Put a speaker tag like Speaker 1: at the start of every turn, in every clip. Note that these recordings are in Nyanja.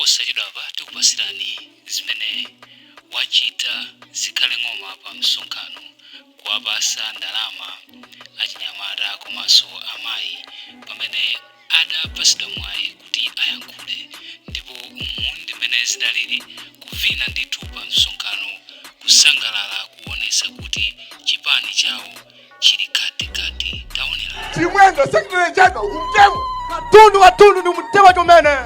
Speaker 1: posachedwapa tikupasirani zimene wachita zikhale ng'oma pa msonkhano kuwapasa ndalama achinyamata komanso amayi pamene adapasidwa mwayi kuti ayankhule, ndipo ndimene zinalili kuvina ndithu pa msonkhano, kusangalala kuonesa kuti chipani chawo chili katikati. Taonera
Speaker 2: chimwendo secretary general umtemwe katundu ni mutema chomene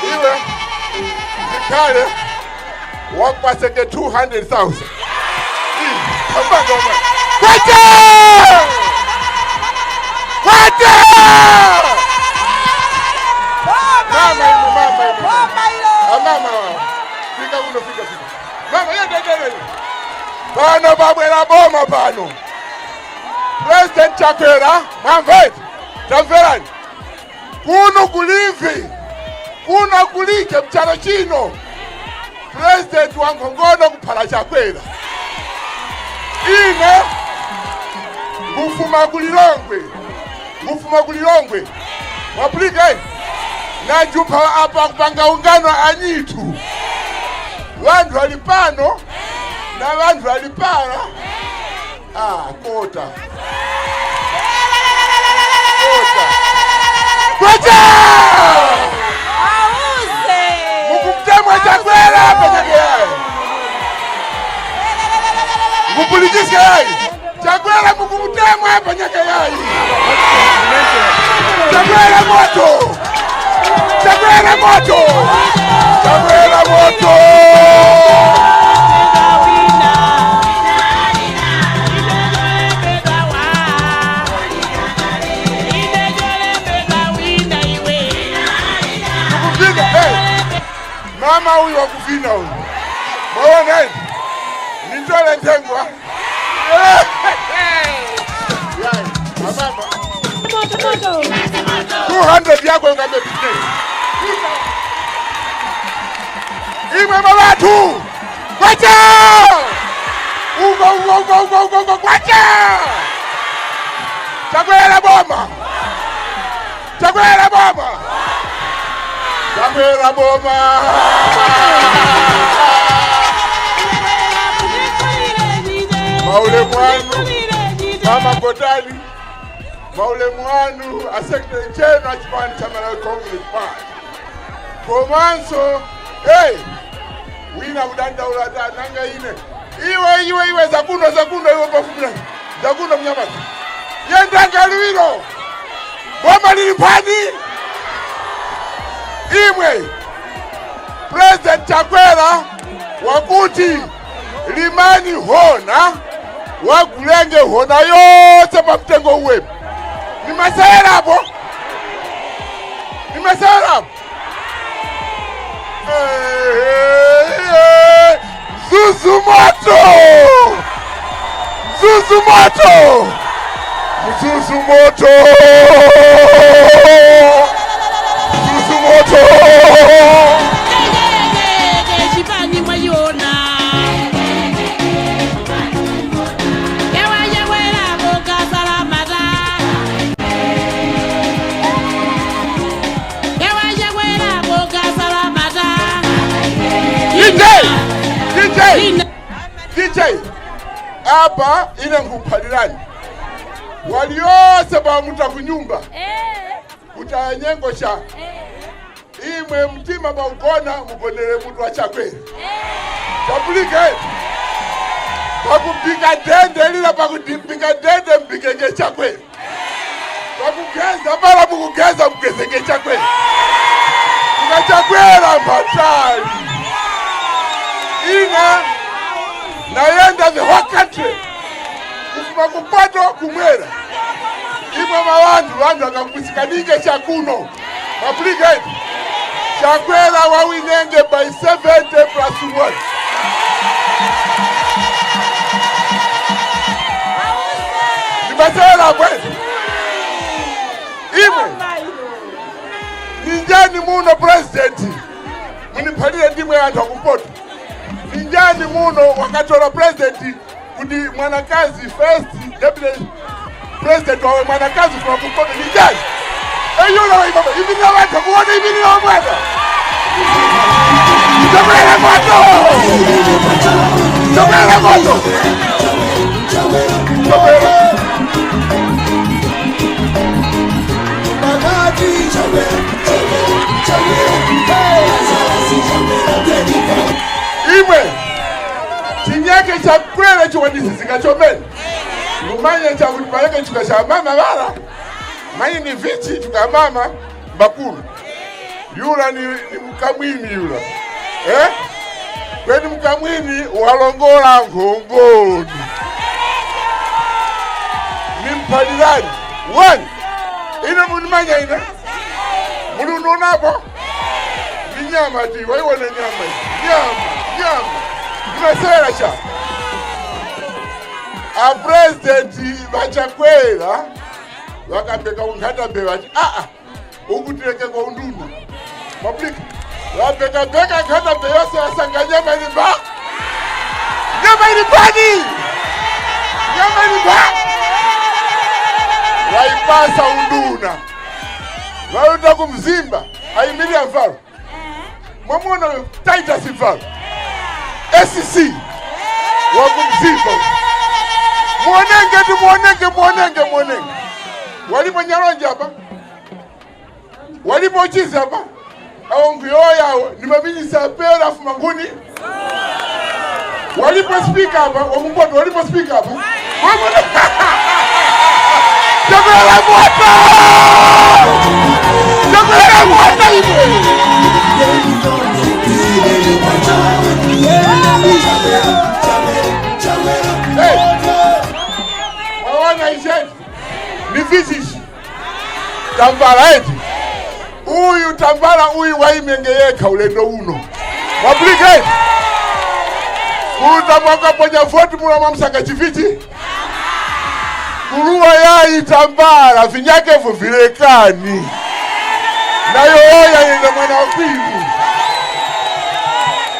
Speaker 2: iwe zikale wakupasenge 200,000 kwete mama yendedele pano babwera boma pano President Chakwera mwamveti tamverani kuno kulivi kuno kulike mchalo chino President wangongono kuphala Chakwera ine mufuma kulilongwe waplike na jupa apa kupanga ungano anyitu vandu walipano na vandu walipara kota mukumtemwa Chakwera hapa Chakwera mupulijiske yai Chakwera mukumtemwa hapa Chakwera Chakwera moto Chakwera moto Chakwera moto mama huyu wakuvina huyu mwaona nitole ntengwa 200 yako ngamepite imwe mabatu kwacha ugo kwacha Chakwera boma Chakwera boma Chakwera boma maule mwanu mama Godali maule mwanu a secretary general achipani chamala Congress Party komanso wina udanda ulata nanga ine iwe zakuno iwe pafumira zakuno mnyamata yendanga liwiro boma lilipani imwe President Chakwera wakuti limani hona wagulenge hona yose pa mtengo uwepo ni masera hapo Zuzu moto DJ hapa ine ngupalirani waliose bamuta kunyumba utanyengosha imwe mtima baukona mugonere mutu wa Chakwera tapulike pakupika dende lila pakupika dende mpikenge Chakwera pakugeza bala mukugeza mugezenge Chakwera muka Chakwera mbatali ina nayenda the whole country kufuma kupato kumwera imwe mawandu akakusikanike chakuno aplicate Chakwera wawinenge by 70+1 nibatela kwezi imwe ninjani muno president munipalile ndimwe anthu akumpoto ninjani muno wakatola president kuti mwanakazi first deputy president wawe mwanakazi kwa kumpoto ninjani Eyula wa baba, hivi na watu kuona hivi ni wa bwana. Chomera moto. Chomera moto. Chomera. Imwe chinyake cha kwele chiwadisi sikachomeni ngumanye cha kulipaleke chukasha mama wala manye ni vichi chukamama bakulu yula ni mkamwini yula kweni mkamwini walongola ngongoni ni mpalilani wani ina munimanya ina mulundunapo ni nyama ti waiwone nyama mnasera cha a president vachakwera vakapeka ungata bevati ukutireke kwa unduna public vapeka beka ngata beyose wasanga nyama ili bani waipasa unduna wauta kumzimba aimilia mfalo mwamuona Titus mfalo SC wakumzimba muonenge walipo nyaronja hapa walipo chizi hapa au ngioya ni mabini sapera afu manguni walipo speaker hapa wamungoto walipo speaker hapa Chomera moto hivi Mwawana isheni ni vizishi Tambala eti uyu Tambala uyu waimengeyeka ulendo uno Mwaplika eti kuta mwaka ponya 40 mula mamsaka chifiti Kuruwa yai Tambala vinyake vuvilekani na yoya yende mwana wakivu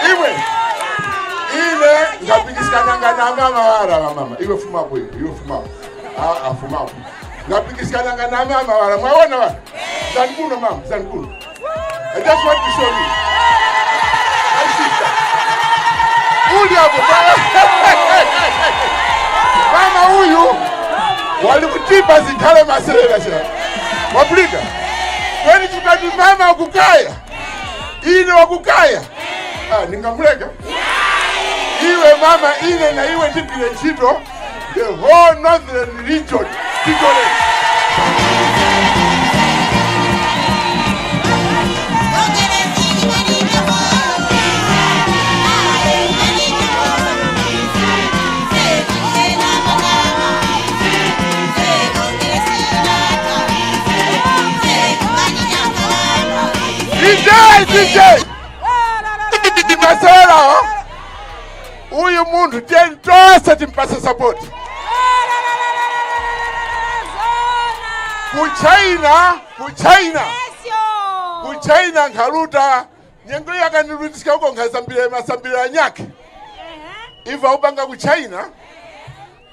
Speaker 2: Iwe ile ngapikisikana nganama wara mama iwe fumapo iwe fumapo fumapo ngapikisikana nganama wara mwaona wara zankuno mama zankuno I just want to show you my sister uli hapo mama huyu walikutipa zikale masela sha waplika kwani tukati mama wakukaya ile wakukaya ningamuleka iwe mama ile na iwe tikile chito the whole northern region tikole DJ Masera uyu mundu tentose timpasa support Kuchina ngaluta nyengo yakanirudisika huko masambile nyake iva ubanga kuchina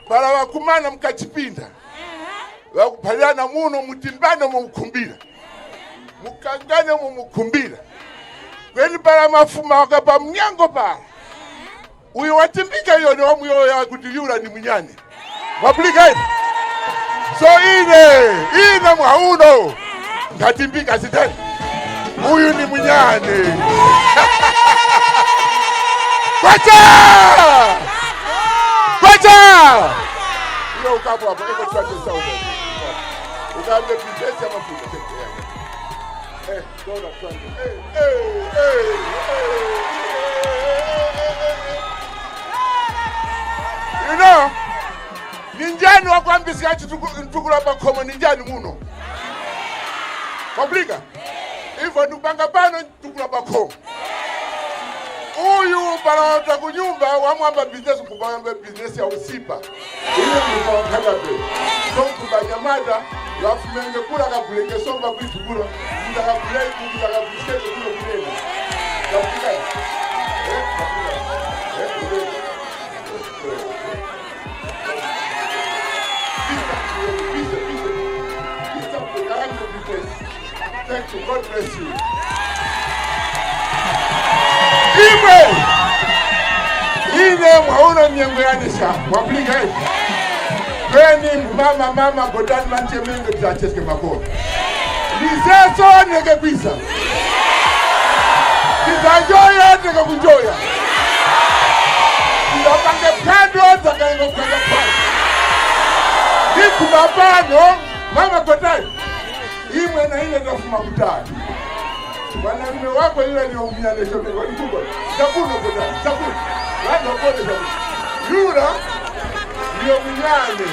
Speaker 2: para wakumana mkachipinda wakupaliana muno mutimbano mumukumbira mukangane mumukumbira kweni para mafuma wakapa mnyango para uyu watimbika yoni wamuyo ya kutiyura ni mnyane waplika iti so ine mwauno ngatimbika sitani uyu ni mnyane Kwacha iyo ukapo hapo eko tuwate sauda ukambe pizesi ya mafuta dola tuwate you know ninjani wakwambisi hachi ntukula bakomo ninjani muno Publika hivyo nupanga pano ntukula bakomo uyu para kunyumba wamwamba business kubamba business ya usipa ile mkanga be so kubanyamada wafumenge kula kapuleke somba kuitukula ndaka kulei ndaka kusheke kulo kuleni kapula Thank you. God bless you. Ibe! Ine mwauna mnyengweanisha. Mwapliga hivi. Kweni mama godani manche mingi tutacheske makoni. Niseso nege kwisa. Kitanjoya nege kunjoya. Kitanjoya pando zakayengo kwenda pando. Niku mabano mama godani. Imwe na ile nafuma kutani. Wanaume wako ile ni umiane shote walikubwa. Sabuni godani, sabuni. Wanda pole sabuni. Yura ndio mnyane.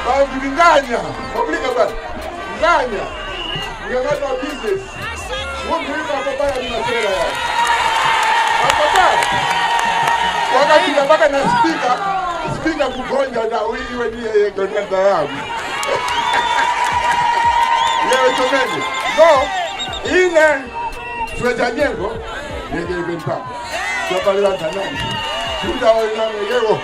Speaker 2: Ba vilinganya, publika bwana. Nganya. Ndio ngata business. Mungu yuko baba ni masela yao. Baba. Wakati mpaka na speaker kugonja na wewe ndiye godanda yangu. Leo tumeni. No. Ile tuweza jengo ndio ibenta. Kwa pale ndani. Tuta wale leo.